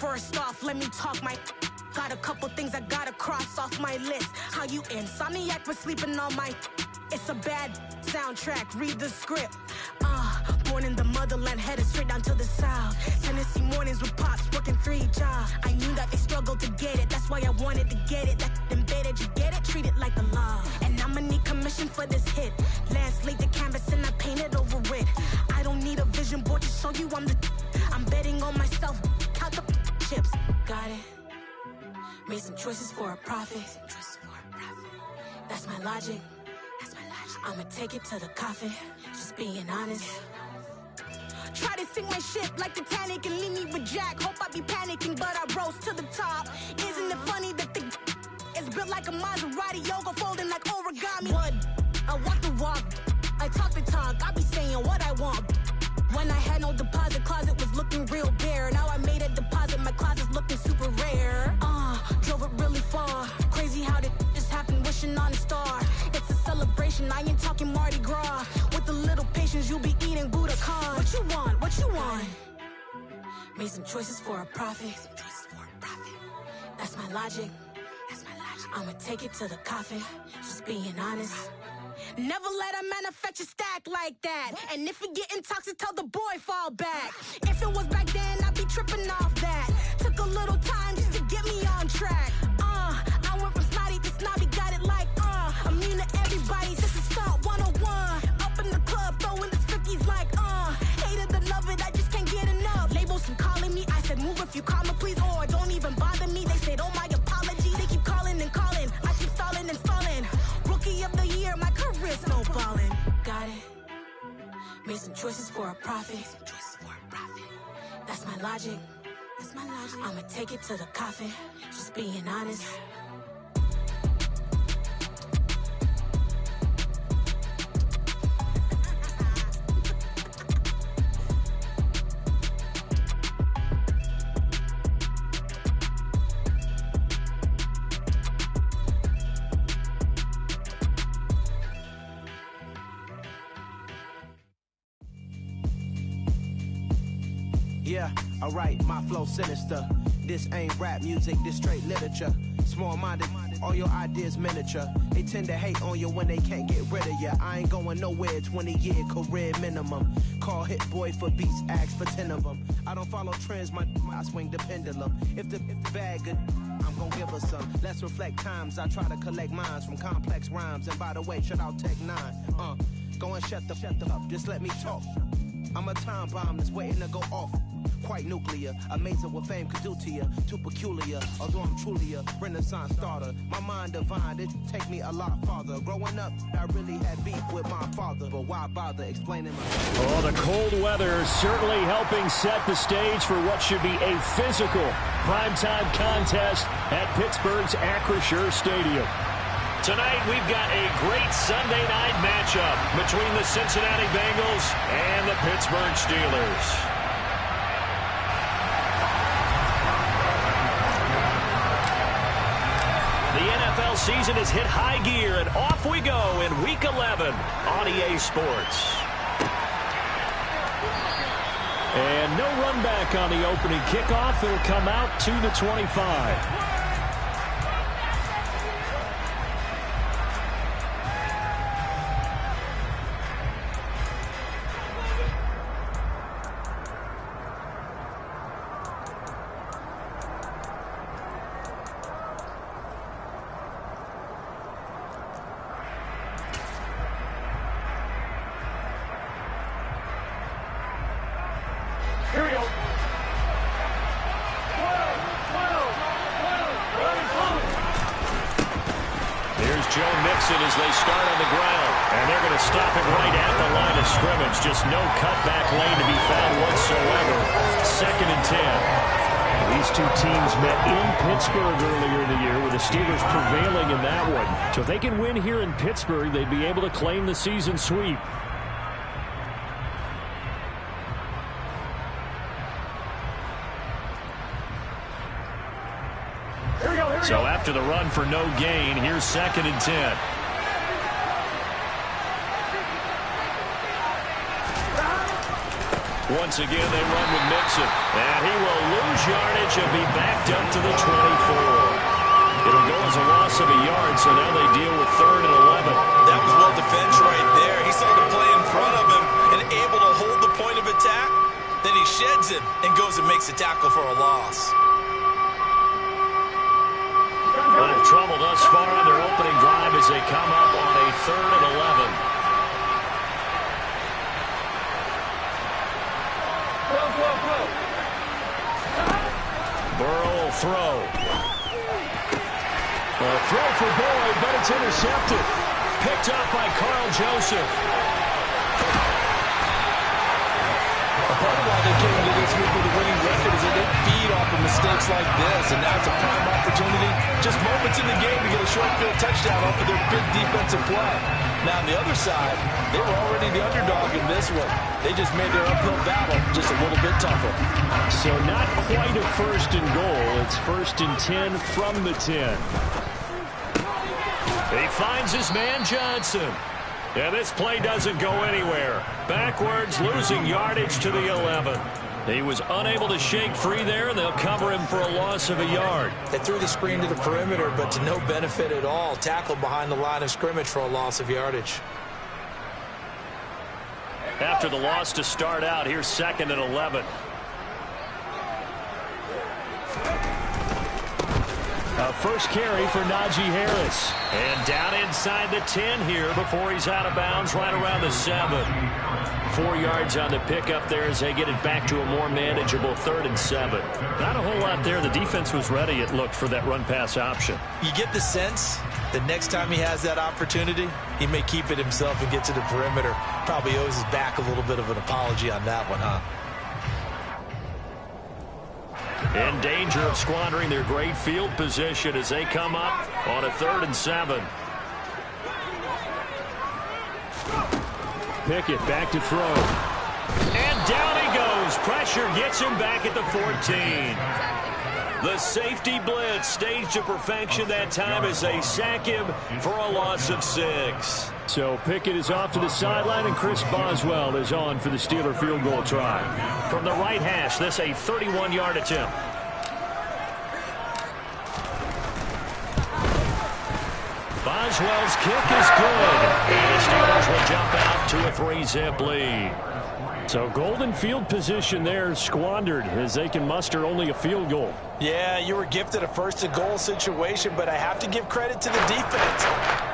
First off, let me talk my... Got a couple things I gotta cross off my list. How you insomniac for sleeping on my... It's a bad soundtrack, read the script. Born in the motherland, headed straight down to the south. Tennessee mornings with pops, working 3 jobs. I knew that they struggled to get it, that's why I wanted to get it. That embedded, you get it, treat it like a law. And I'ma need commission for this hit. Last laid the canvas and I painted over it. I don't need a vision board to show you I'm betting on myself, count the chips. Got it. Made some choices for a profit. That's my logic. I'ma take it to the coffin, just being honest. Try to sink my ship like Titanic and leave me with Jack. Hope I be panicking, but I rose to the top. Isn't it funny that the is built like a Maserati, yoga folding like origami? What? I walk the walk, I talk the talk, I be saying what I want. When I had no deposit, closet was looking real bare. Now I made a deposit, my closet's looking super rare. Drove it really far. Crazy how did just happen, wishing on a star. It's a celebration, I ain't talking Mardi Gras. With a little patience, you'll be eating Budokan. What you want? What you want? Made some choices for a profit. That's my logic. I'ma take it to the coffin, just being honest. Never let a manufacture stack like that. And if it getting toxic, tell the boy fall back. If it was back then, I'd be tripping off that. Took a little time just to get me on track. I went from snotty to snobby, got it like immune to everybody, just a stunt 101. Up in the club, throwing the cookies like hate it or love it, I just can't get enough. Labels keep calling me, I said move if you call me please, or don't even bother me. They said oh my apologies, they keep calling and calling. I keep stalling and stalling. Rookie of the year, my career snowballing. Got it. Made some choices for a profit. That's my logic. I'ma take it to the coffin, just being honest. Yeah, alright, my flow sinister. This ain't rap music, this straight literature. Small-minded, all your ideas miniature. They tend to hate on you when they can't get rid of you. I ain't going nowhere, 20-year career minimum. Call Hit Boy for beats, ask for 10 of them. I don't follow trends, I swing the pendulum. If the bag good, I'm gon' give her some. Let's reflect times, I try to collect minds from complex rhymes. And by the way, shout out Tech 9. Go and shut the up, just let me talk. I'm a time bomb that's waiting to go off. Quite nuclear, amazing what fame could do to you. Too peculiar, although I'm truly a renaissance starter. My mind divine, it take me a lot farther. Growing up, I really had beef with my father, but why bother explaining my... Oh, the cold weather certainly helping set the stage for what should be a physical primetime contest at Pittsburgh's Acrisure Stadium. Tonight, we've got a great Sunday night matchup between the Cincinnati Bengals and the Pittsburgh Steelers. The NFL season has hit high gear, and off we go in Week 11 on EA Sports. And no run back on the opening kickoff. It'll come out to the 25. Here we go. Here's Joe Mixon as they start on the ground. And they're going to stop it right at the line of scrimmage. Just no cutback lane to be found whatsoever. 2nd and 10. These two teams met in Pittsburgh earlier in the year, with the Steelers prevailing in that one. So if they can win here in Pittsburgh, they'd be able to claim the season sweep. So after the run for no gain, here's 2nd and 10. Once again, they run with Mixon. And he will lose yardage and be backed up to the 24. It'll go as a loss of a yard, so now they deal with 3rd and 11. That was well defense right there. He saw the play in front of him and able to hold the point of attack. Then he sheds it and goes and makes a tackle for a loss. A little trouble thus far on their opening drive as they come up on a 3rd and 11. Burrow will throw. A throw for Boyd, but it's intercepted. Picked up by Carl Joseph. A part of why they came into this week with a winning record is that they feed off of mistakes like this, and now it's a prime opportunity. Just moments in the game to get a short field touchdown off of their big defensive play. Now on the other side, they were already the underdog in this one. They just made their uphill battle just a little bit tougher. So not quite a 1st and goal. It's 1st and 10 from the 10. He finds his man Johnson. And this play doesn't go anywhere. Backwards, losing yardage to the 11. He was unable to shake free there, and they'll cover him for a loss of a yard. They threw the screen to the perimeter, but to no benefit at all. Tackled behind the line of scrimmage for a loss of yardage. After the loss to start out, here's 2nd and 11. A first carry for Najee Harris. And down inside the 10 here before he's out of bounds right around the 7. 4 yards on the pickup there as they get it back to a more manageable 3rd and 7. Not a whole lot there. The defense was ready, it looked, for that run-pass option. You get the sense that next time he has that opportunity, he may keep it himself and get to the perimeter. Probably owes his back a little bit of an apology on that one, huh? In danger of squandering their great field position as they come up on a 3rd and 7. Pickett back to throw. And down he goes. Pressure gets him back at the 14. The safety blitz staged to perfection that time as they sack him for a loss of 6. So Pickett is off to the sideline, and Chris Boswell is on for the Steeler field goal try. From the right hash, this a 31-yard attempt. Boswell's kick is good. And the Steelers will jump out to a 3-zip lead. So golden field position there squandered as they can muster only a field goal. Yeah, you were gifted a 1st and goal situation, but I have to give credit to the defense.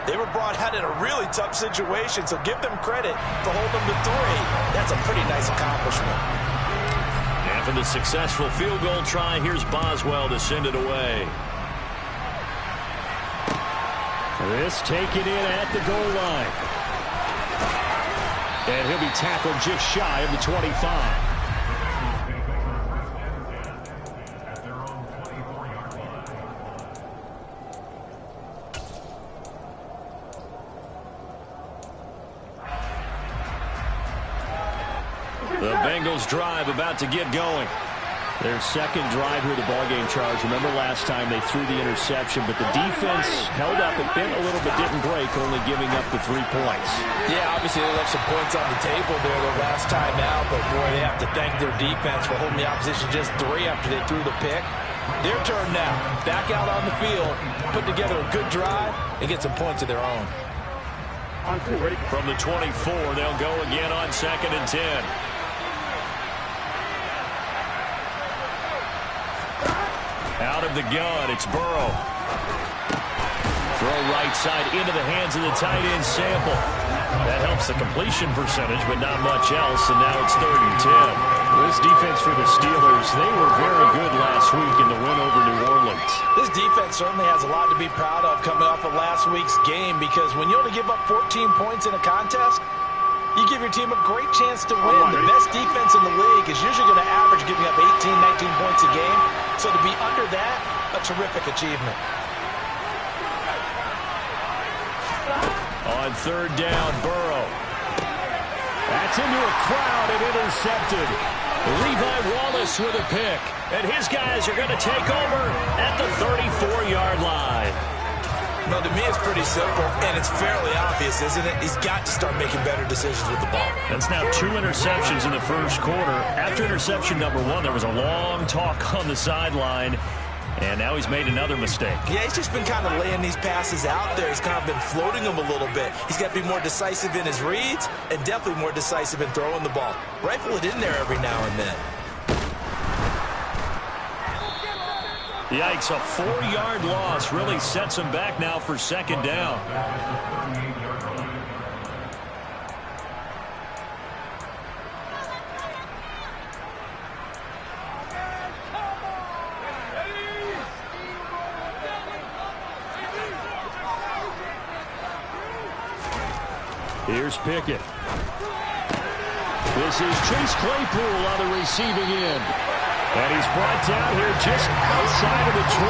They were brought out in a really tough situation, so give them credit for holding them to 3. That's a pretty nice accomplishment. And for the successful field goal try, here's Boswell to send it away. This taken in at the goal line. And he'll be tackled just shy of the 25. The Bengals drive about to get going. Their second drive here of the ballgame, Charles. Remember last time they threw the interception, but the defense held up. It bent a little but didn't break, only giving up the 3 points. Yeah, obviously they left some points on the table there the last time out, but boy, they have to thank their defense for holding the opposition just 3 after they threw the pick. Their turn now. Back out on the field, put together a good drive, and get some points of their own. From the 24, they'll go again on 2nd and 10. Out of the gun, it's Burrow. Throw right side into the hands of the tight end Sample. That helps the completion percentage, but not much else, and now it's 3rd and 10. This defense for the Steelers, they were very good last week in the win over New Orleans. This defense certainly has a lot to be proud of coming off of last week's game, because when you only give up 14 points in a contest, you give your team a great chance to win. The best defense in the league is usually going to average giving up 18, 19 points a game. So to be under that, a terrific achievement. On 3rd down, Burrow. That's into a crowd and intercepted. Levi Wallace with a pick. And his guys are going to take over at the 34-yard line. Well, to me, it's pretty simple, and it's fairly obvious, isn't it? He's got to start making better decisions with the ball. That's now 2 interceptions in the first quarter. After interception number 1, there was a long talk on the sideline, and now he's made another mistake. Yeah, he's just been kind of laying these passes out there. He's kind of been floating them a little bit. He's got to be more decisive in his reads and definitely more decisive in throwing the ball. Rifle it in there every now and then. Yikes, a 4-yard loss really sets him back now for second down. Here's Pickett. This is Chase Claypool on the receiving end. And he's brought down here just outside of the 20.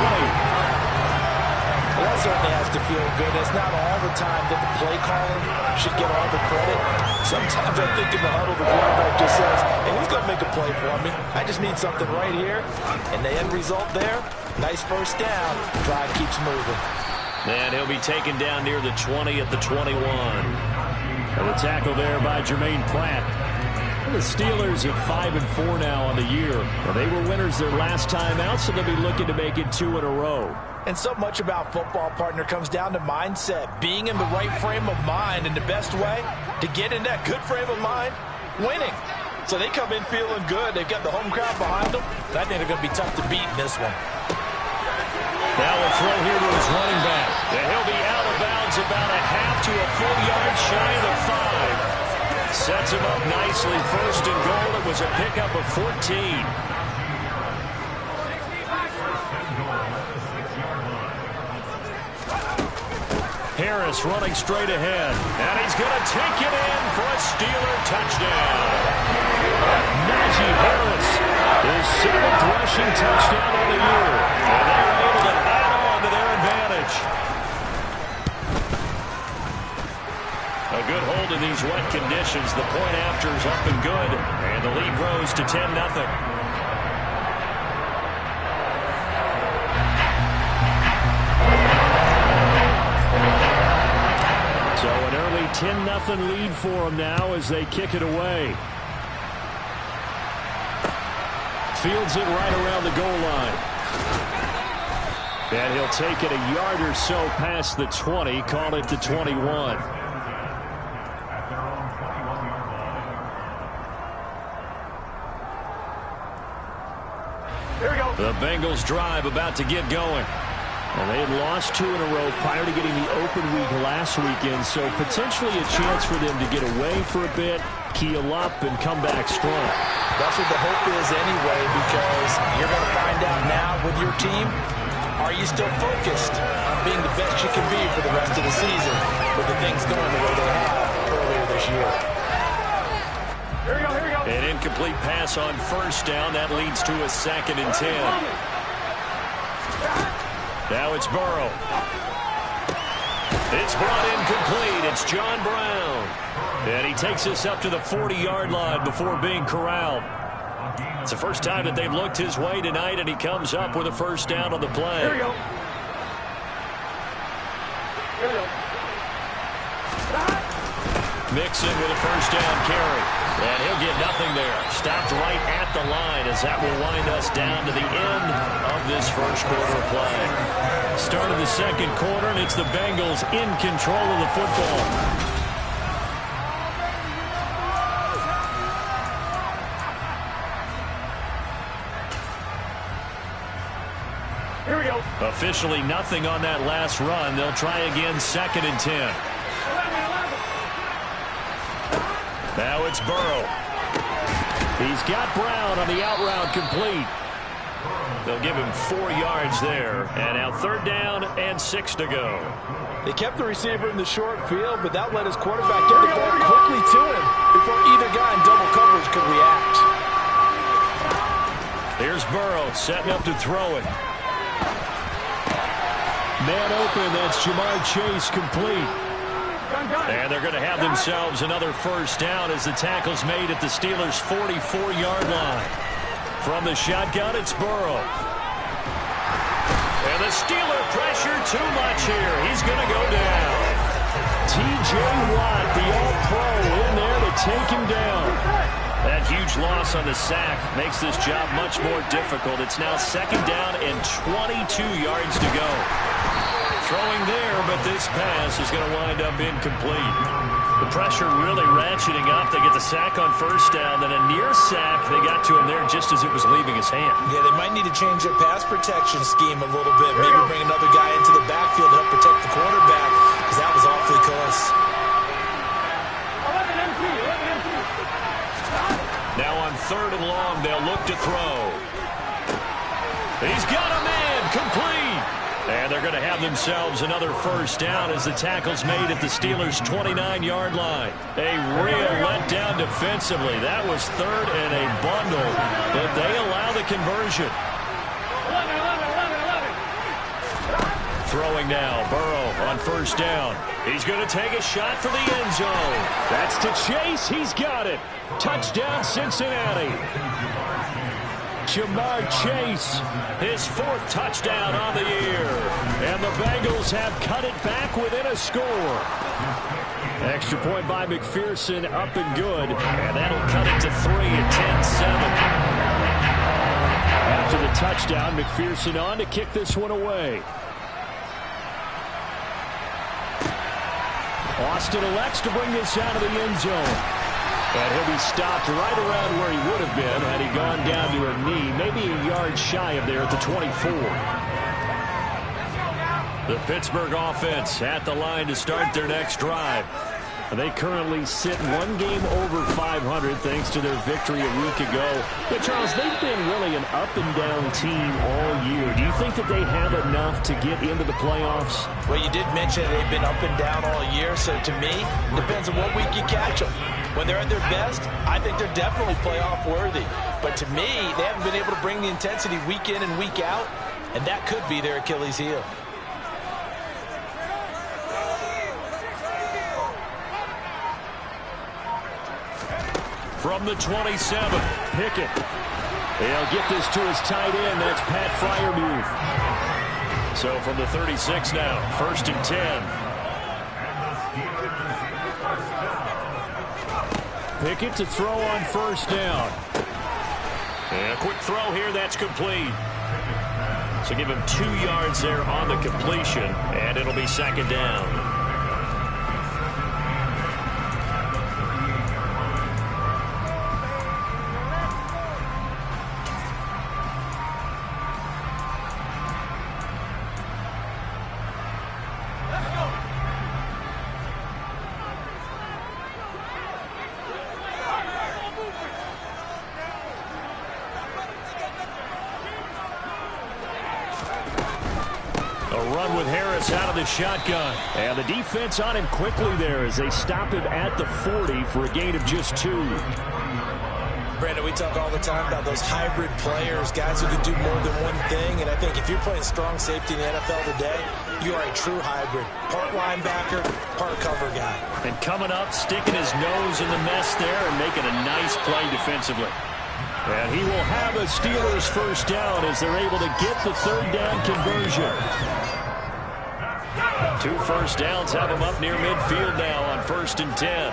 Well, that certainly has to feel good. It's not all the time that the play caller should get all the credit. Sometimes I think in the huddle, the quarterback just says, hey, who's going to make a play for me? I just need something right here. And the end result there, nice first down. Drive keeps moving. And he'll be taken down near the 20 at the 21. And the tackle there by Jermaine Pratt. The Steelers at 5-4 now on the year. Well, they were winners their last time out, so they'll be looking to make it 2 in a row. And so much about football, partner, comes down to mindset. Being in the right frame of mind, and the best way to get in that good frame of mind, winning. So they come in feeling good. They've got the home crowd behind them. I think they're going to be tough to beat in this one. Now a throw here to his running back. And he'll be out of bounds about a half to a full yard shy of the 5. Sets him up nicely. First and goal. It was a pickup of 14. Harris running straight ahead. And he's going to take it in for a Steeler touchdown. Najee Harris, his 7th rushing touchdown of the year. And they're able to add on to their advantage. A good hold in these wet conditions. The point after is up and good. And the lead grows to 10-0. So an early 10-0 lead for them now as they kick it away. Fields it right around the goal line. And he'll take it a yard or so past the 20. Call it the 21. The Bengals drive about to get going. And they had lost 2 in a row prior to getting the open week last weekend, so potentially a chance for them to get away for a bit, keel up, and come back strong. That's what the hope is anyway, because you're going to find out now with your team, are you still focused on being the best you can be for the rest of the season with the things going the way they have earlier this year? Here we go, here we go. An incomplete pass on first down. That leads to a 2nd and 10. Now it's Burrow. It's brought in complete. It's John Brown. And he takes us up to the 40-yard line before being corralled. It's the first time that they've looked his way tonight, and he comes up with a first down on the play. Here we go. Here we go. Mixon with a first down carry. And he'll get nothing there. Stopped right at the line as that will wind us down to the end of this first quarter of play. Start of the second quarter, and it's the Bengals in control of the football. Here we go. Officially nothing on that last run. They'll try again 2nd and 10. Now it's Burrow. He's got Brown on the out route complete. They'll give him 4 yards there. And now 3rd down and 6 to go. They kept the receiver in the short field, but that let his quarterback get the ball quickly to him before either guy in double coverage could react. Here's Burrow setting up to throw it. Man open, that's Jamar Chase complete. And they're going to have themselves another first down as the tackle's made at the Steelers' 44-yard line. From the shotgun, it's Burrow. And And the Steeler pressure too much here. He's going to go down. T.J. Watt, the All-Pro, in there to take him down. That huge loss on the sack makes this job much more difficult. It's now 2nd down and 22 yards to go. Throwing there, but this pass is going to wind up incomplete. The pressure really ratcheting up. They get the sack on 1st down, then a near sack. They got to him there just as it was leaving his hand. Yeah, they might need to change their pass protection scheme a little bit. Maybe bring another guy into the backfield to help protect the quarterback, because that was awfully close. Now on 3rd and long, they'll look to throw. He's got a man, complete. And they're going to have themselves another 1st down as the tackle's made at the Steelers' 29-yard line. A real letdown defensively. That was 3rd and a bundle, but they allow the conversion. Throwing now, Burrow on 1st down. He's going to take a shot for the end zone. That's to Chase. He's got it. Touchdown, Cincinnati. Jamar Chase, his 4th touchdown on the year. And the Bengals have cut it back within a score. Extra point by McPherson, up and good. And that'll cut it to 3 at 10-7. After the touchdown, McPherson on to kick this one away. Austin elects to bring this out of the end zone. And he'll be stopped right around where he would have been had he gone down to a knee, maybe a yard shy of there at the 24. The Pittsburgh offense at the line to start their next drive. They currently sit 1 game over 500 thanks to their victory a week ago. But, Charles, they've been really an up-and-down team all year. Do you think that they have enough to get into the playoffs? Well, you did mention they've been up and down all year, so to me, it depends on what week you catch them. When they're at their best, I think they're definitely playoff worthy. But to me, they haven't been able to bring the intensity week in and week out, and that could be their Achilles heel. From the 27, Pickett. He'll get this to his tight end. That's Pat Freiermuth. So from the 36 now, 1st and 10. Pickett to throw on 1st down. And a quick throw here, that's complete. So give him 2 yards there on the completion, and it'll be 2nd down. Out of the shotgun, and the defense on him quickly there as they stop him at the 40 for a gain of just 2. Brandon, we talk all the time about those hybrid players, guys who can do more than one thing, and I think if you're playing strong safety in the NFL today, you are a true hybrid. Part linebacker, part cover guy. And coming up, sticking his nose in the mess there and making a nice play defensively. And he will have a Steelers 1st down as they're able to get the 3rd down conversion. 2 first downs have him up near midfield now on 1st and 10.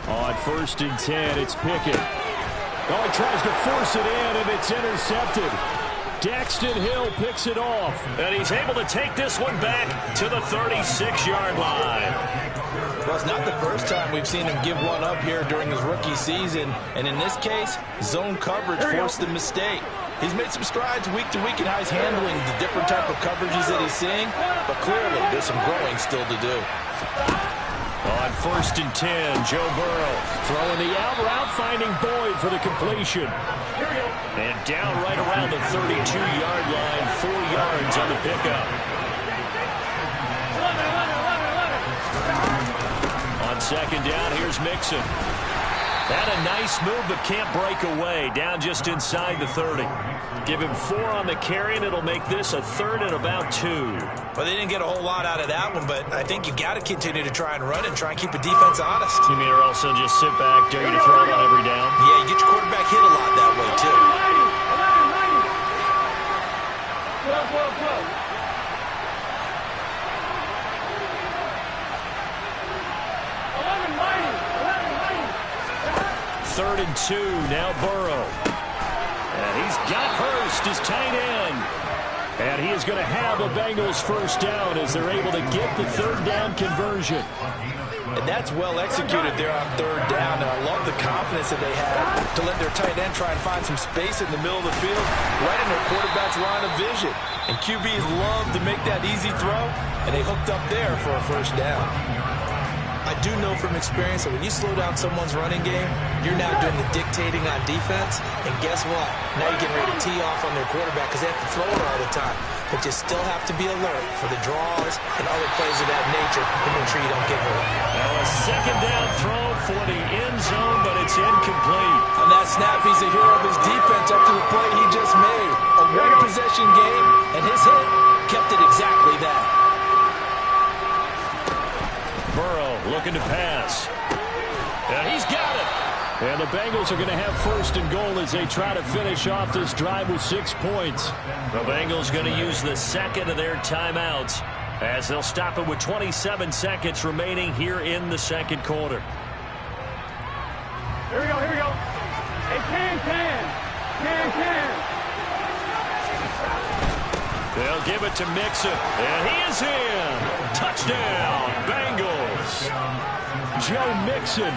On 1st and 10, it's Pickett. Oh, he tries to force it in, and it's intercepted. Daxton Hill picks it off, and he's able to take this one back to the 36-yard line. Well, it's not the first time we've seen him give one up here during his rookie season, and in this case, zone coverage forced the mistake. He's made some strides week to week in how he's handling the different type of coverages that he's seeing, but clearly there's some growing still to do. On 1st and 10, Joe Burrow throwing the out route, finding Boyd for the completion. And down right around the 32-yard line, 4 yards on the pickup. On 2nd down, here's Mixon. Had a nice move, but can't break away. Down just inside the 30. Give him 4 on the carry, and it'll make this a 3rd and about 2. Well, they didn't get a whole lot out of that one, but I think you got to continue to try and run and try and keep the defense honest. You mean or else they'll just sit back, dare you to throw it on every down? Yeah, you get your quarterback hit a lot that way, too. 3rd and 2, now Burrow. And he's got Hurst, his tight end. And he is going to have a Bengals first down as they're able to get the 3rd down conversion. And that's well executed there on 3rd down. And I love the confidence that they had to let their tight end try and find some space in the middle of the field, right in their quarterback's line of vision. And QBs love to make that easy throw, and they hooked up there for a first down. I do know from experience that when you slow down someone's running game, you're now doing the dictating on defense. And guess what? Now you're getting ready to tee off on their quarterback because they have to throw it all the time. But you still have to be alert for the draws and other plays of that nature to make sure you don't get hurt. Now a 2nd down throw for the end zone, but it's incomplete. On that snap, he's a hero of his defense up to the play he just made. A one-possession game, and his hit kept it exactly that. Burrow looking to pass. And he's got it. And the Bengals are going to have 1st and goal as they try to finish off this drive with 6 points. The Bengals going to use the 2nd of their timeouts as they'll stop it with 27 seconds remaining here in the 2nd quarter. Here we go, here we go. Hey, can. They'll give it to Mixon, and he is in. Touchdown, Bengals. Joe Mixon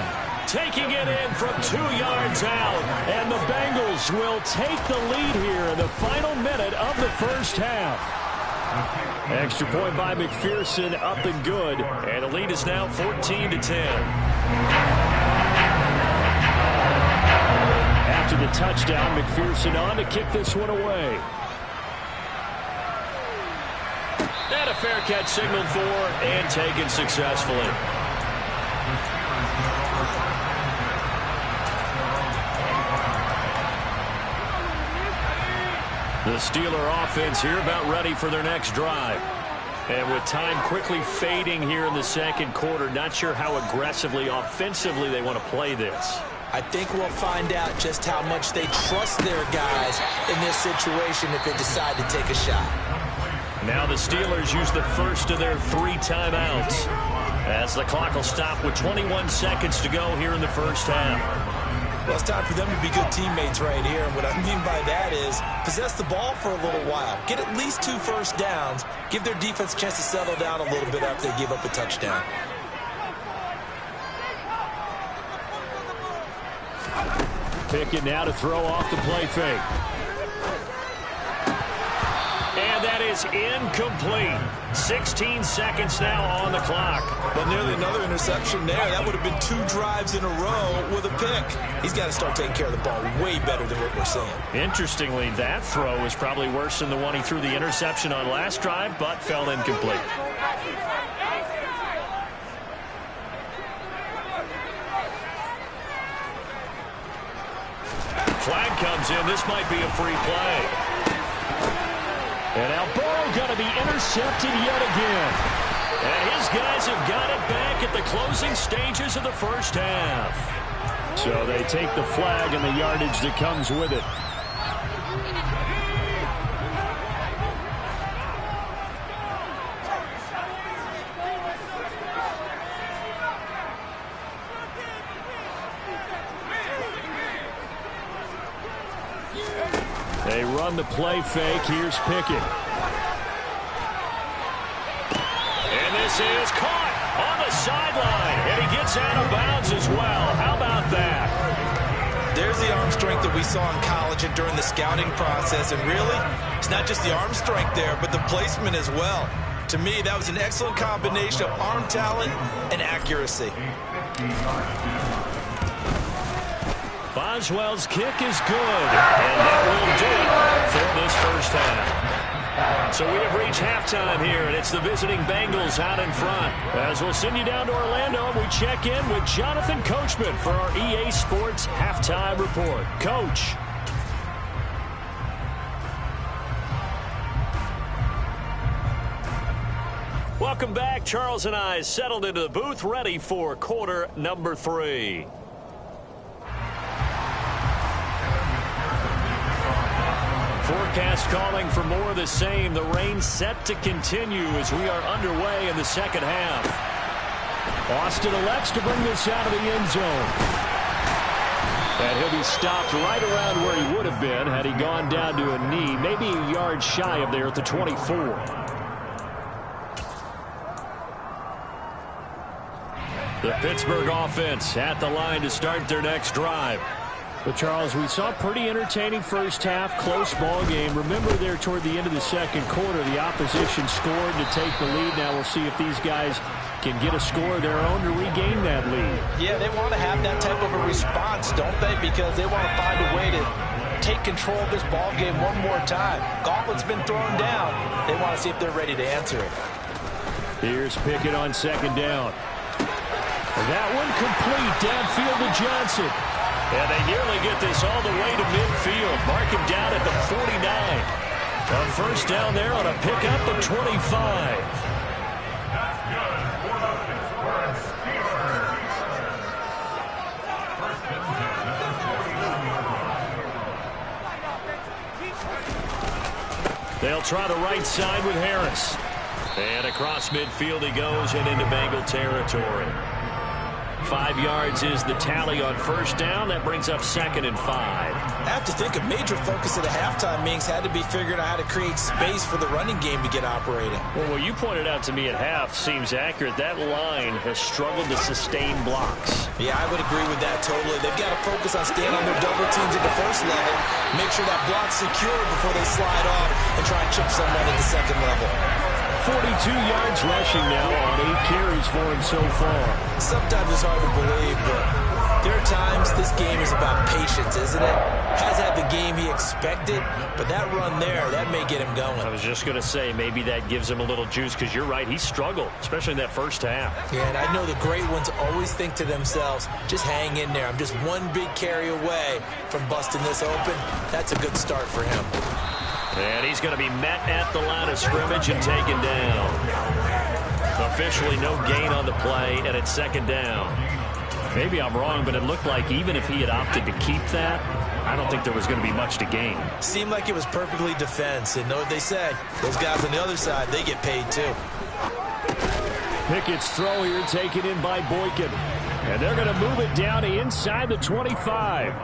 taking it in from 2 yards out, and the Bengals will take the lead here in the final minute of the first half. Extra point by McPherson, up and good, and the lead is now 14-10. After the touchdown, McPherson on to kick this one away. And a fair catch signaled for and taken successfully. The Steeler offense here about ready for their next drive. And with time quickly fading here in the 2nd quarter, not sure how aggressively, offensively they want to play this. I think we'll find out just how much they trust their guys in this situation if they decide to take a shot. Now the Steelers use the 1st of their 3 timeouts as the clock will stop with 21 seconds to go here in the first half. Well, it's time for them to be good teammates right here. And what I mean by that is possess the ball for a little while. Get at least 2 first downs. Give their defense a chance to settle down a little bit after they give up a touchdown. Pickett now to throw off the play fake. And that is incomplete. 16 seconds now on the clock. Well, nearly another interception there. That would have been 2 drives in a row with a pick. He's got to start taking care of the ball way better than what we're seeing. Interestingly, that throw was probably worse than the one he threw the interception on last drive, but fell incomplete. Flag comes in. This might be a free play. And now Burrow going to be intercepted yet again. And his guys have got it back at the closing stages of the first half. So they take the flag and the yardage that comes with it. They run the play fake. Here's Pickett. And this is caught on the sideline. And he gets out of bounds as well. How about that? There's the arm strength that we saw in college and during the scouting process. And really, it's not just the arm strength there, but the placement as well. To me, that was an excellent combination of arm talent and accuracy. Boswell's kick is good, and that will do it for this first half. So we have reached halftime here, and it's the visiting Bengals out in front. As we'll send you down to Orlando, and we check in with Jonathan Coachman for our EA Sports Halftime Report. Coach. Welcome back. Charles and I settled into the booth, ready for quarter number 3. Forecast calling for more of the same. The rain set to continue as we are underway in the second half. Austin elects to bring this out of the end zone. And he'll be stopped right around where he would have been had he gone down to a knee, maybe a yard shy of there at the 24. The Pittsburgh offense at the line to start their next drive. But, Charles, we saw a pretty entertaining first half, close ball game. Remember there toward the end of the second quarter, the opposition scored to take the lead. Now we'll see if these guys can get a score of their own to regain that lead. Yeah, they want to have that type of a response, don't they? Because they want to find a way to take control of this ball game one more time. Gauntlet's been thrown down. They want to see if they're ready to answer it. Here's Pickett on second down. That one complete downfield to Johnson. And they nearly get this all the way to midfield. Mark him down at the 49. A first down there on a pickup of 25. They'll try the right side with Harris. And across midfield he goes and into Bengal territory. 5 yards is the tally on first down. That brings up 2nd and 5. I have to think a major focus of the halftime meetings had to be figuring out how to create space for the running game to get operating. Well, what you pointed out to me at half seems accurate. That line has struggled to sustain blocks. Yeah, I would agree with that totally. They've got to focus on staying on their double teams at the first level, make sure that block's secure before they slide off and try and chip someone at the second level. 42 yards rushing now on 8 carries for him so far. Sometimes it's hard to believe, but there are times this game is about patience, isn't it? Has had the game he expected, but that run there, that may get him going. I was just going to say, maybe that gives him a little juice, because you're right, he struggled, especially in that first half. Yeah, and I know the great ones always think to themselves, just hang in there. I'm just one big carry away from busting this open. That's a good start for him. And he's going to be met at the line of scrimmage and taken down. Officially no gain on the play, and it's 2nd down. Maybe I'm wrong, but it looked like even if he had opted to keep that, I don't think there was going to be much to gain. Seemed like it was perfectly defense. And know what they say? Those guys on the other side, they get paid too. Pickett's throw here taken in by Boykin. And they're going to move it down to inside the 25.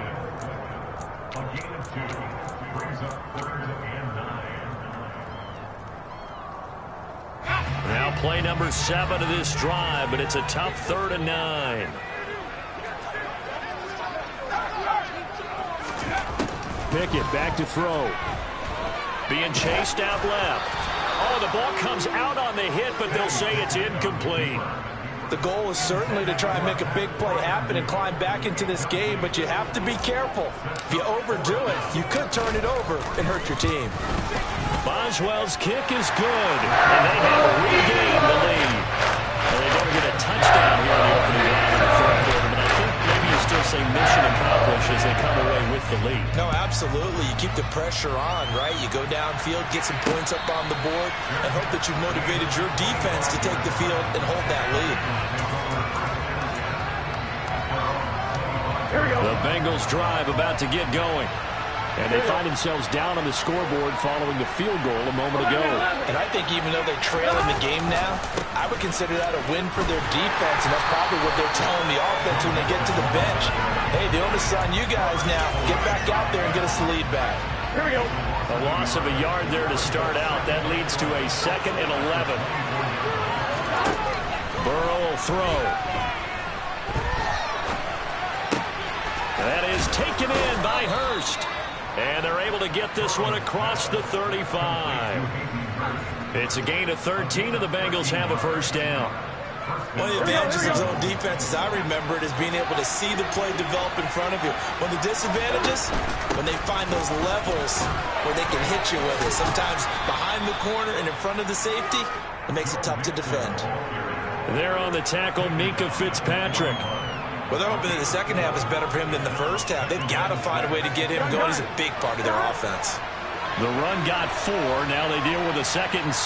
Now play number 7 of this drive, but it's a tough 3rd and 9. Pickett back to throw. Being chased out left. Oh, the ball comes out on the hit, but they'll say it's incomplete. The goal is certainly to try and make a big play happen and climb back into this game, but you have to be careful. If you overdo it, you could turn it over and hurt your team. Boswell's kick is good, and they have regained the lead. Well, they don't get a touchdown here in the opening round of the 3rd quarter, but I think maybe you still say mission accomplished as they come away with the lead. No, absolutely. You keep the pressure on, right? You go downfield, get some points up on the board, and hope that you've motivated your defense to take the field and hold that lead. The Bengals drive about to get going. And they find themselves down on the scoreboard following the field goal a moment ago. And I think even though they trail in the game now, I would consider that a win for their defense, and that's probably what they're telling the offense when they get to the bench. Hey, the onus is on you guys now. Get back out there and get us the lead back. Here we go. A loss of a yard there to start out. That leads to a 2nd and 11. Burrow will throw. That is taken in by Hurst. And they're able to get this one across the 35. It's a gain of 13, and the Bengals have a first down. One of the advantages of zone defense, as I remember it, is being able to see the play develop in front of you. One of the disadvantages, when they find those levels where they can hit you with it. Sometimes behind the corner and in front of the safety, it makes it tough to defend. There on the tackle, Minkah Fitzpatrick. Well, they're hoping that the second half is better for him than the first half. They've got to find a way to get him going. He's a big part of their offense. The run got 4. Now they deal with a 2nd and 6.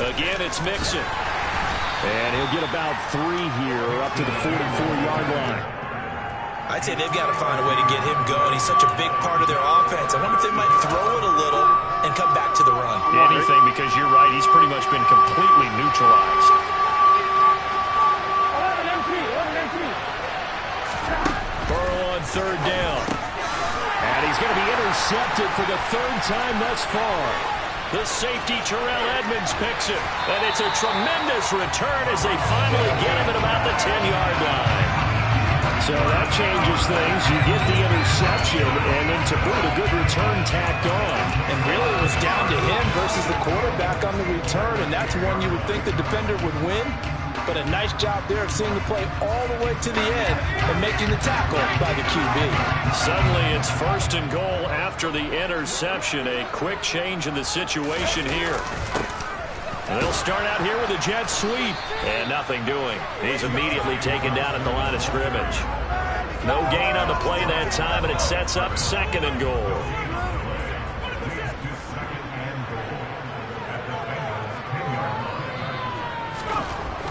Again, it's Mixon. And he'll get about 3 here, up to the 44-yard line. I'd say they've got to find a way to get him going. He's such a big part of their offense. I wonder if they might throw it a little and come back to the run. Anything, because you're right, he's pretty much been completely neutralized. Burrow on 3rd down. And he's going to be intercepted for the 3rd time thus far. The safety, Terrell Edmonds, picks it. And it's a tremendous return as they finally get him at about the 10-yard line. So that changes things. You get the interception, and then to boot, a good return tacked on. And really it was down to him versus the quarterback on the return, and that's one you would think the defender would win. But a nice job there of seeing the play all the way to the end and making the tackle by the QB. Suddenly it's 1st and goal after the interception. A quick change in the situation here. They'll start out here with a jet sweep. And nothing doing. He's immediately taken down at the line of scrimmage. No gain on the play that time, and it sets up 2nd and goal.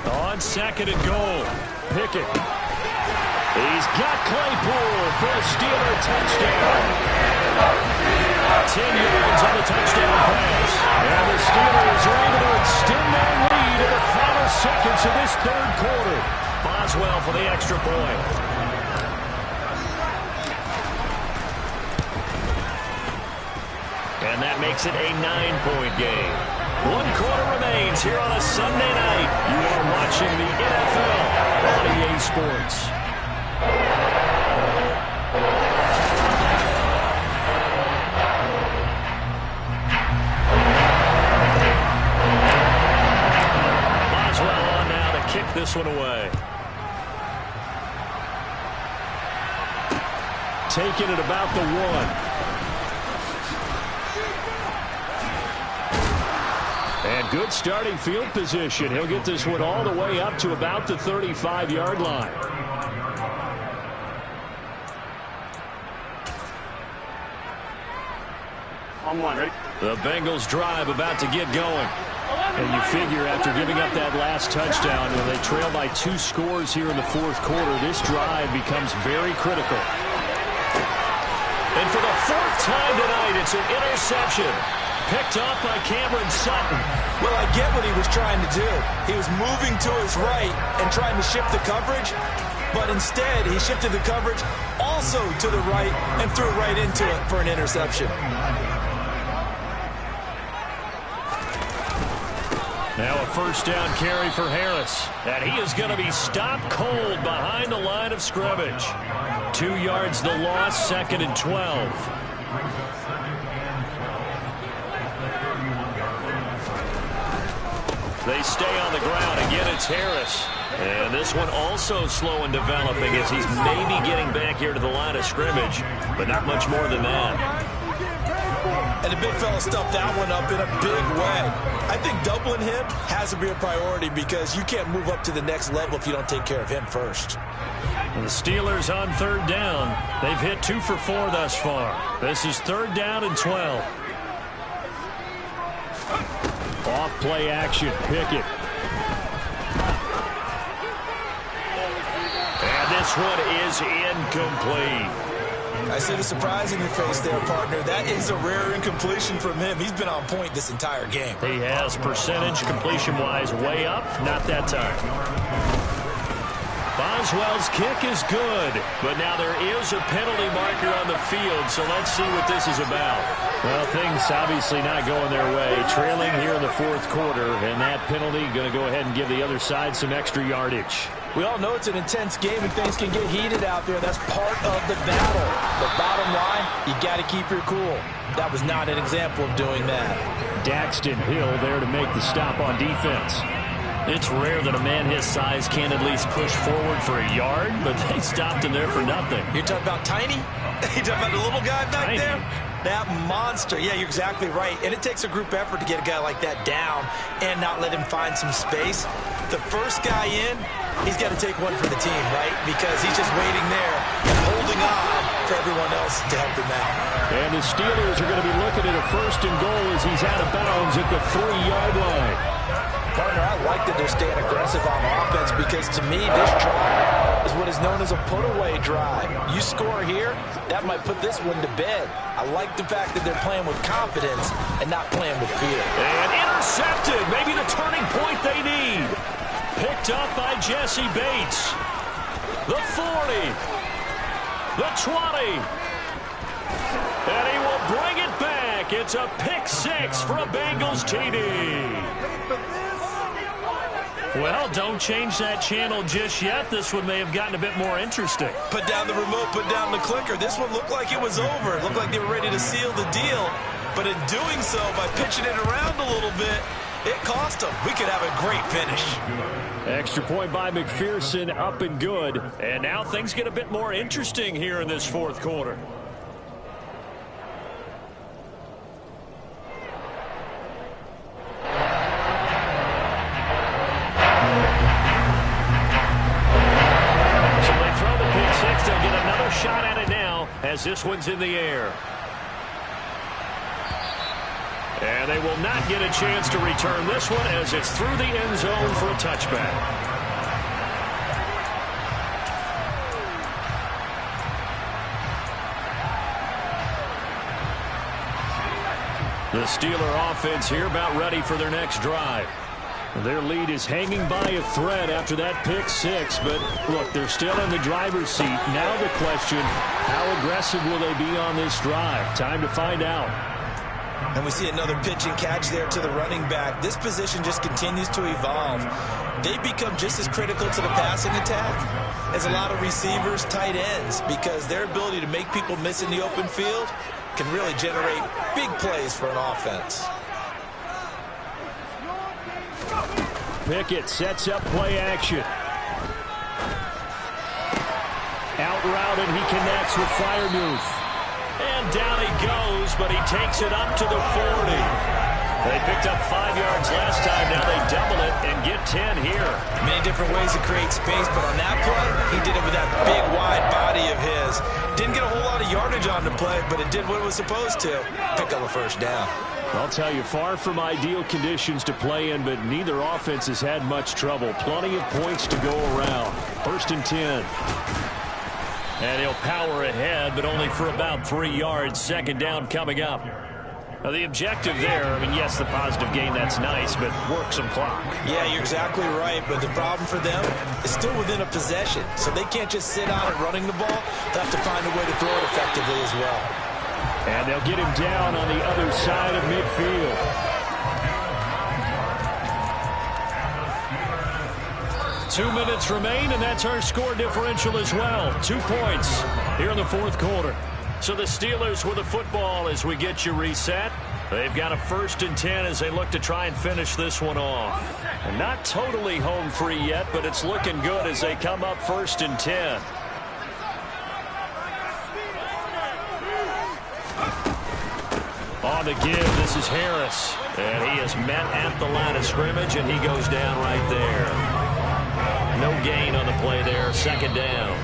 On 2nd and goal, Pickett. He's got Claypool for a Steeler touchdown. 10 yards on the touchdown pass. And the Steelers are able to extend their lead in the final seconds of this 3rd quarter. Boswell for the extra point. And that makes it a 9-point game. 1 quarter remains here on a Sunday night. You are watching the NFL on EA Sports. Boswell on now to kick this one away. Taking it about the 1. And good starting field position. He'll get this one all the way up to about the 35-yard line. On 1, ready? The Bengals drive about to get going. And you figure after giving up that last touchdown, when they trail by 2 scores here in the 4th quarter, this drive becomes very critical. And for the 4th time tonight, it's an interception. Picked off by Cameron Sutton. Well, I get what he was trying to do. He was moving to his right and trying to shift the coverage, but instead he shifted the coverage also to the right and threw right into it for an interception. Now a 1st down carry for Harris. And he is going to be stopped cold behind the line of scrimmage. 2 yards the loss, 2nd and 12. They stay on the ground. Again, it's Harris. And this one also slow in developing as he's maybe getting back here to the line of scrimmage, but not much more than that. And the big fella stuffed that one up in a big way. I think doubling him has to be a priority because you can't move up to the next level if you don't take care of him first. And the Steelers on 3rd down. They've hit 2 for 4 thus far. This is 3rd down and 12. Off play action, Pickett. And this one is incomplete. I see the surprise in your face there, partner. That is a rare incompletion from him. He's been on point this entire game. He has percentage completion-wise way up. Not that time. Boswell's kick is good, but now there is a penalty marker on the field, so let's see what this is about. Well, things obviously not going their way. Trailing here in the 4th quarter, and that penalty going to go ahead and give the other side some extra yardage. We all know it's an intense game and things can get heated out there. That's part of the battle. But bottom line, you got to keep your cool. That was not an example of doing that. Daxton Hill there to make the stop on defense. It's rare that a man his size can't at least push forward for a yard, but they stopped him there for nothing. You're talking about Tiny? You're talking about the little guy back Tiny. there? That monster. Yeah, you're exactly right. And it takes a group effort to get a guy like that down and not let him find some space. The first guy in, he's got to take one for the team, right? Because he's just waiting there and holding on for everyone else to help him out. And the Steelers are going to be looking at a 1st and goal as he's out of bounds at the 3-yard line. Partner, I like that they're staying aggressive on offense because to me, this drive is what is known as a put-away drive. You score here, that might put this one to bed. I like the fact that they're playing with confidence and not playing with fear. And intercepted, maybe the turning point they need. Picked up by Jesse Bates. The 40, the 20, and he will bring it back. It's a pick 6 for a Bengals TD. Well, don't change that channel just yet. This one may have gotten a bit more interesting. Put down the remote, put down the clicker. This one looked like it was over. It looked like they were ready to seal the deal. But in doing so, by pitching it around a little bit, it cost them. We could have a great finish. Extra point by McPherson, up and good. And now things get a bit more interesting here in this 4th quarter. Shot at it now as this one's in the air. And they will not get a chance to return this one as it's through the end zone for a touchback. The Steeler offense here about ready for their next drive. Their lead is hanging by a thread after that pick 6, but look, they're still in the driver's seat. Now the question, how aggressive will they be on this drive? Time to find out. And we see another pitch and catch there to the running back. This position just continues to evolve. They become just as critical to the passing attack as a lot of receivers, tight ends, because their ability to make people miss in the open field can really generate big plays for an offense. Pickett sets up play action. Out route, and he connects with Freiermuth. And down he goes, but he takes it up to the 40. They picked up 5 yards last time. Now they double it and get 10 here. Many different ways to create space, but on that play, he did it with that big, wide body of his. Didn't get a whole lot of yardage on the play, but it did what it was supposed to. Pick up a 1st down. I'll tell you, far from ideal conditions to play in, but neither offense has had much trouble. Plenty of points to go around. 1st and 10. And he'll power ahead, but only for about 3 yards. 2nd down coming up. Now the objective there, I mean, yes, the positive gain, that's nice, but work some clock. Yeah, you're exactly right, but the problem for them is still within a possession, so they can't just sit on it running the ball. They'll have to find a way to throw it effectively as well. And they'll get him down on the other side of midfield. Two minutes remain, and that's our score differential as well. 2 points here in the 4th quarter. So the Steelers with the football as we get you reset. They've got a 1st and 10 as they look to try and finish this one off. And not totally home free yet, but it's looking good as they come up 1st and 10. On the give, this is Harris. And he is met at the line of scrimmage, and he goes down right there. No gain on the play there, 2nd down.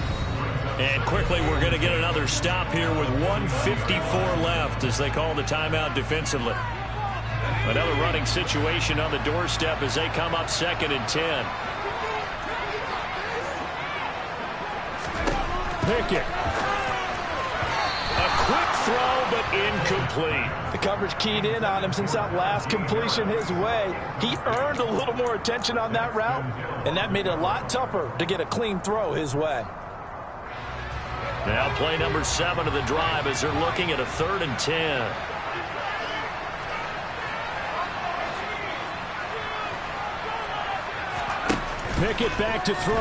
And quickly, we're going to get another stop here with 1:54 left as they call the timeout defensively. Another running situation on the doorstep as they come up 2nd and 10. Pickett. A quick throw, but incomplete. The coverage keyed in on him since that last completion his way. He earned a little more attention on that route, and that made it a lot tougher to get a clean throw his way. Now play number 7 of the drive as they're looking at a 3rd and 10. Pickett back to throw.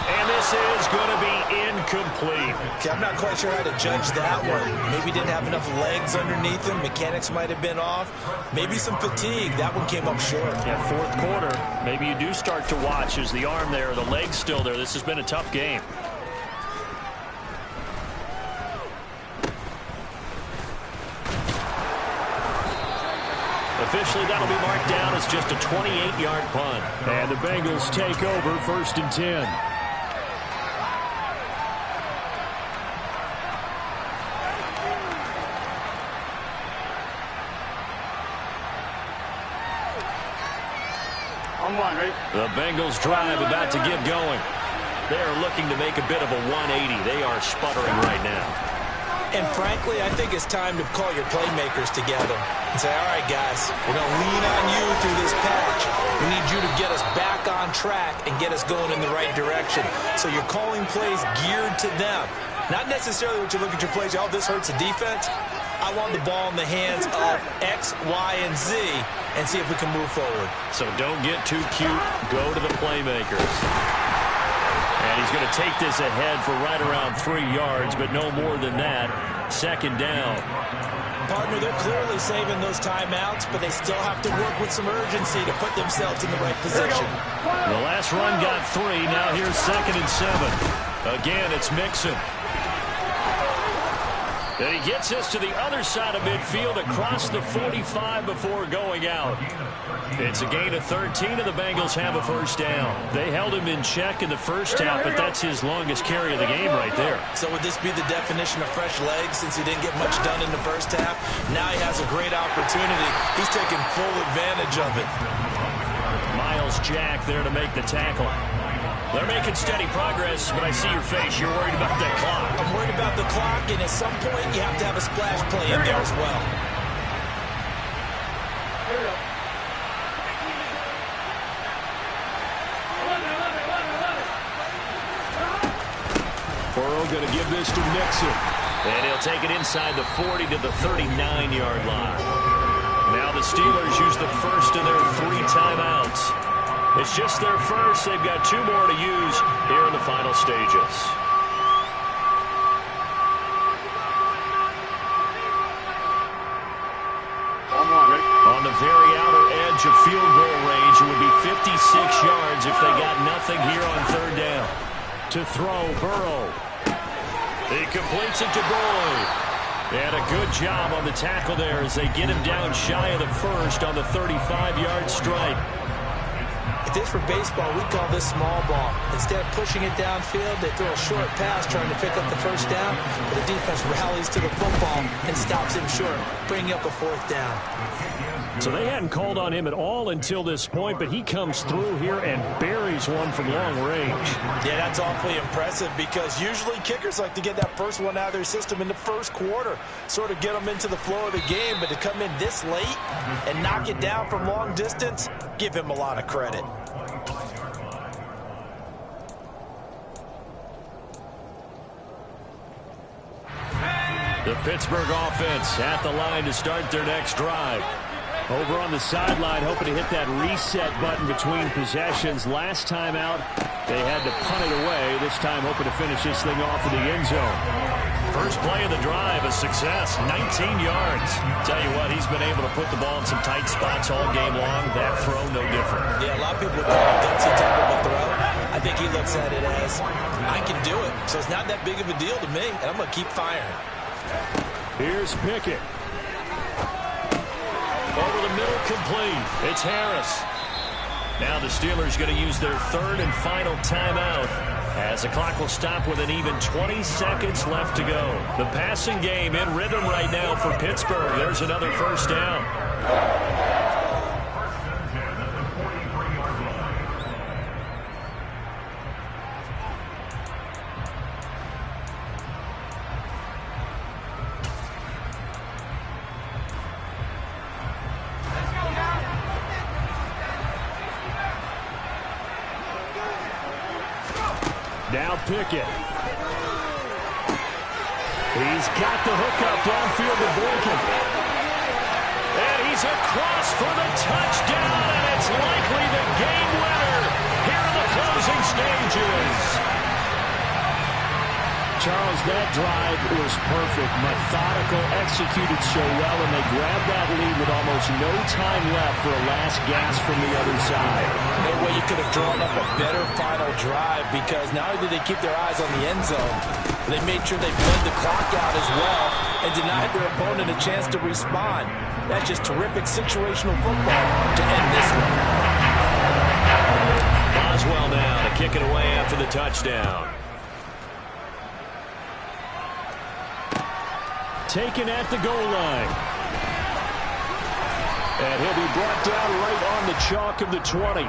And this is going to be incomplete. Okay, I'm not quite sure how to judge that one. Maybe didn't have enough legs underneath him. Mechanics might have been off. Maybe some fatigue. That one came up short. Yeah, fourth quarter. Maybe you do start to watch as the arm there, the leg's still there. This has been a tough game. Officially, that'll be marked down as just a 28-yard punt. And the Bengals take over 1st and 10. The Bengals drive about to get going. They're looking to make a bit of a 180. They are sputtering right now. And frankly, I think it's time to call your playmakers together and say, all right, guys, we're going to lean on you through this patch. We need you to get us back on track and get us going in the right direction. So you're calling plays geared to them. Not necessarily what you look at your plays, oh, this hurts the defense. I want the ball in the hands of X, Y, and Z and see if we can move forward. So don't get too cute. Go to the playmakers. And he's going to take this ahead for right around 3 yards, but no more than that. 2nd down. Partner, they're clearly saving those timeouts, but they still have to work with some urgency to put themselves in the right position. The last run got 3. Now here's 2nd and 7. Again, it's Mixon. And he gets us to the other side of midfield across the 45 before going out. It's a gain of 13, and the Bengals have a 1st down. They held him in check in the first half, but that's his longest carry of the game right there. So would this be the definition of fresh legs since he didn't get much done in the first half? Now he has a great opportunity. He's taking full advantage of it. Miles Jack there to make the tackle. They're making steady progress, but I see your face. You're worried about that clock. I'm worried about the clock, and at some point you have to have a splash play in there as well. Burrow going to give this to Mixon. And he'll take it inside the 40 to the 39-yard line. Now the Steelers use the first of their 3 timeouts. It's just their first. They've got 2 more to use here in the final stages. On the very outer edge of field goal range, it would be 56 yards if they got nothing here on 3rd down. To throw, Burrow. He completes it to Boyd. And a good job on the tackle there as they get him down shy of the first on the 35-yard strike. If this were baseball, we call this small ball. Instead of pushing it downfield, they throw a short pass trying to pick up the 1st down, but the defense rallies to the football and stops him short, bringing up a 4th down. So they hadn't called on him at all until this point, but he comes through here and buries one from long range. Yeah, that's awfully impressive because usually kickers like to get that first one out of their system in the first quarter, sort of get them into the flow of the game, but to come in this late and knock it down from long distance, give him a lot of credit. The Pittsburgh offense at the line to start their next drive. Over on the sideline, hoping to hit that reset button between possessions. Last time out, they had to punt it away. This time, hoping to finish this thing off in the end zone. First play of the drive, a success, 19 yards. Tell you what, he's been able to put the ball in some tight spots all game long. That throw, no different. Yeah, a lot of people would call it a gutsy type of a throw. I think he looks at it as, I can do it, so it's not that big of a deal to me, and I'm going to keep firing. Here's Pickett. Over the middle, complete. It's Harris. Now the Steelers going to use their 3rd and final timeout as the clock will stop with an even 20 seconds left to go. The passing game in rhythm right now for Pittsburgh. There's another 1st down. Now Pickett. He's got the hookup downfield to Boykin. And he's is across for the touchdown, and it's likely the game winner here in the closing stages. Charles, that drive was perfect, methodical, executed so well, and they grabbed that lead with almost no time left for a last gasp from the other side. No way you could have drawn up a better final drive, because not only did they keep their eyes on the end zone, they made sure they bled the clock out as well and denied their opponent a chance to respond. That's just terrific situational football to end this one. Boswell now to kick it away after the touchdown. Taken at the goal line. And he'll be brought down right on the chalk of the 20.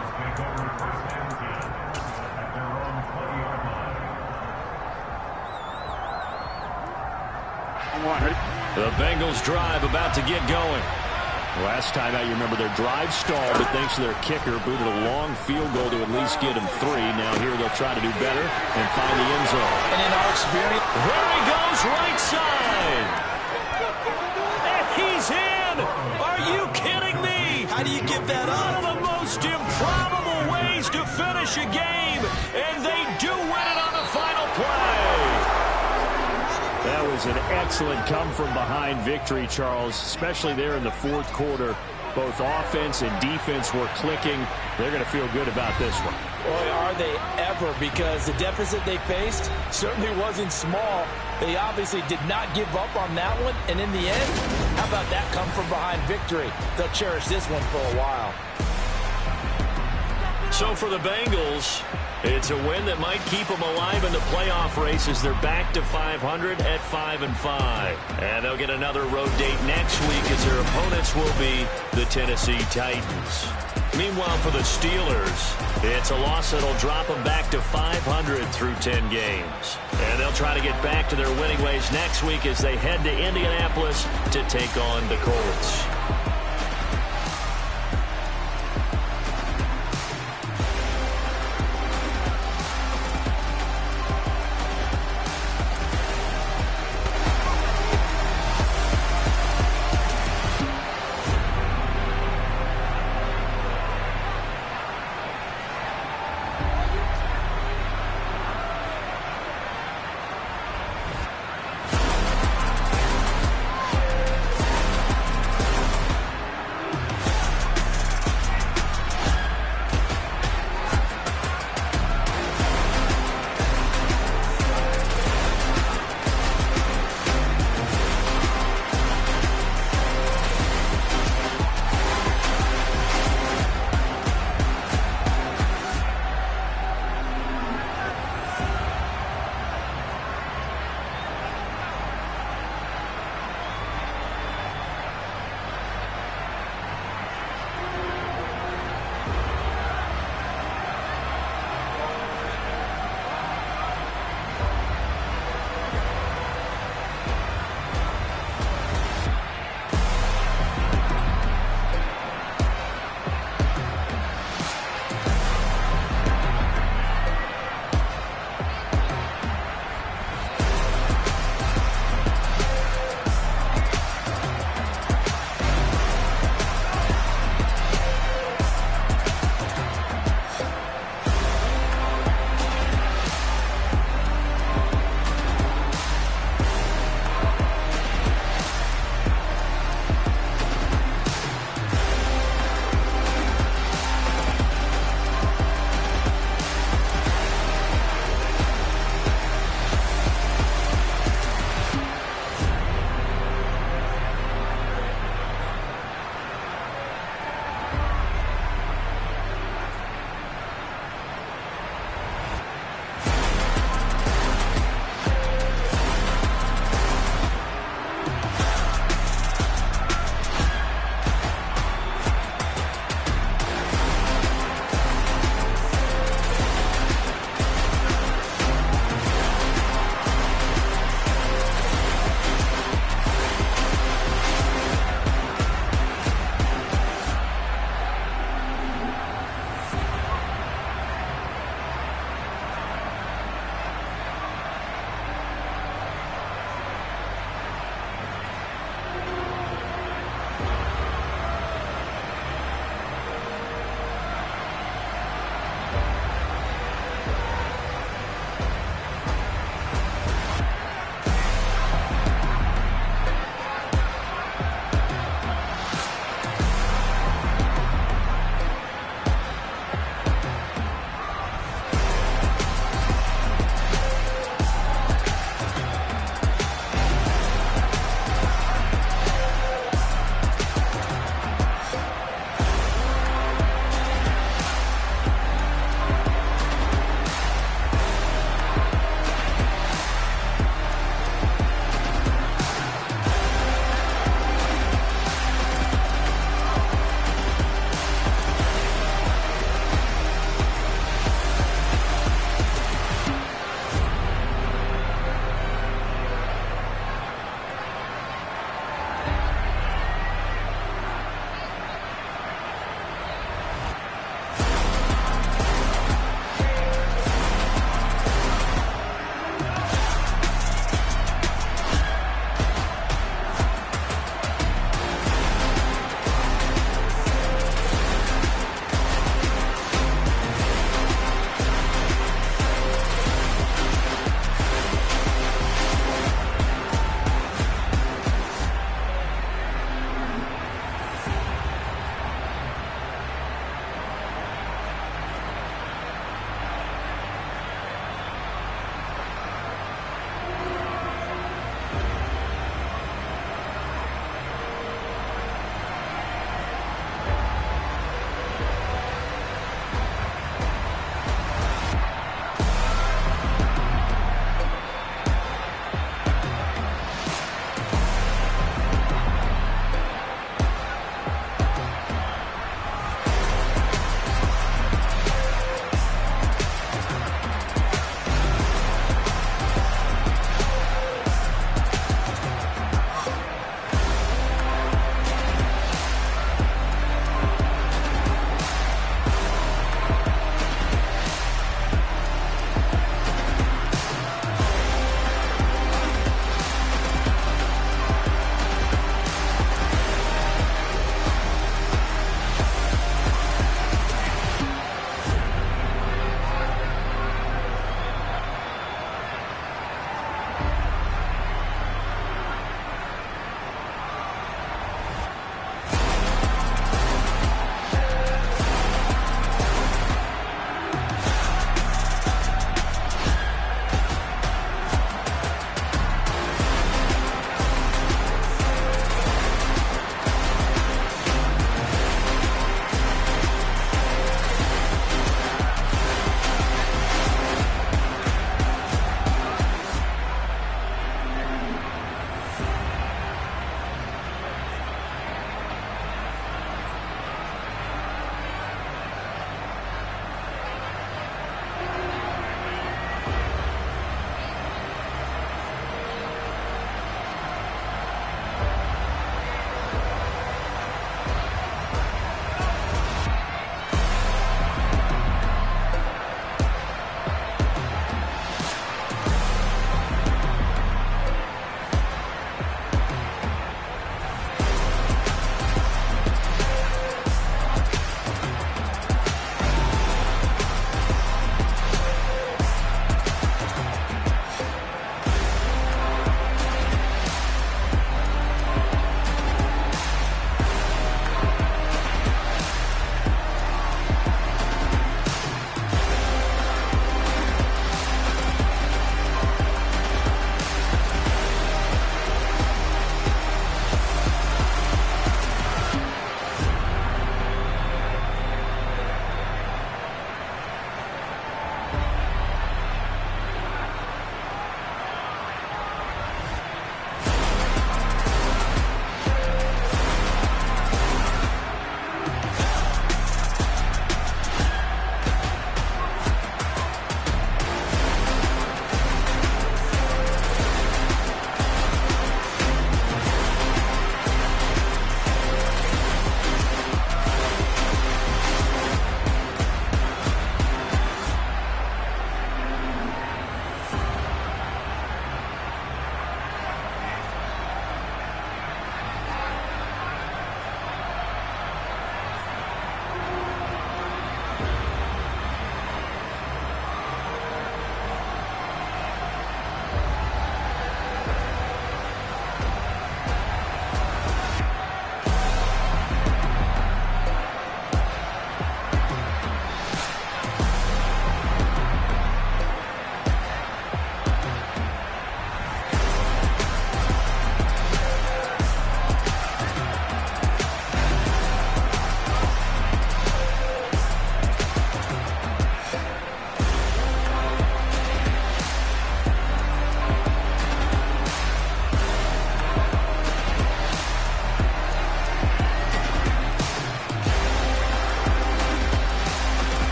The Bengals drive about to get going. Last time out, you remember their drive stalled, but thanks to their kicker, booted a long field goal to at least get them 3. Now here they'll try to do better and find the end zone. And in our experience, there he goes, right side. And he's in. Are you kidding me? How do you give that up? One of the most improbable ways to finish a game, and they do win it on the final play. That was an excellent come-from-behind victory, Charles, especially there in the fourth quarter. Both offense and defense were clicking. They're going to feel good about this one. Boy, are they ever, because the deficit they faced certainly wasn't small. They obviously did not give up on that one, and in the end, how about that come-from-behind victory? They'll cherish this one for a while. So for the Bengals, it's a win that might keep them alive in the playoff race as they're back to 500 at 5-5. And they'll get another road date next week as their opponents will be the Tennessee Titans. Meanwhile, for the Steelers, it's a loss that'll drop them back to 500 through 10 games. And they'll try to get back to their winning ways next week as they head to Indianapolis to take on the Colts.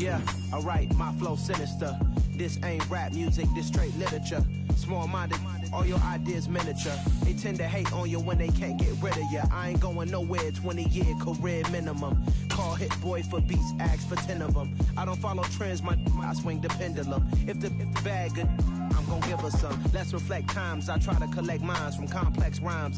Yeah, alright, my flow sinister. This ain't rap music, this straight literature. Small-minded, all your ideas miniature. They tend to hate on you when they can't get rid of you. I ain't going nowhere, 20-year career minimum. Call Hit Boy for beats, ask for 10 of them. I don't follow trends, I swing the pendulum. If the bag good, I'm gon' give her some. Let's reflect times, I try to collect minds from complex rhymes.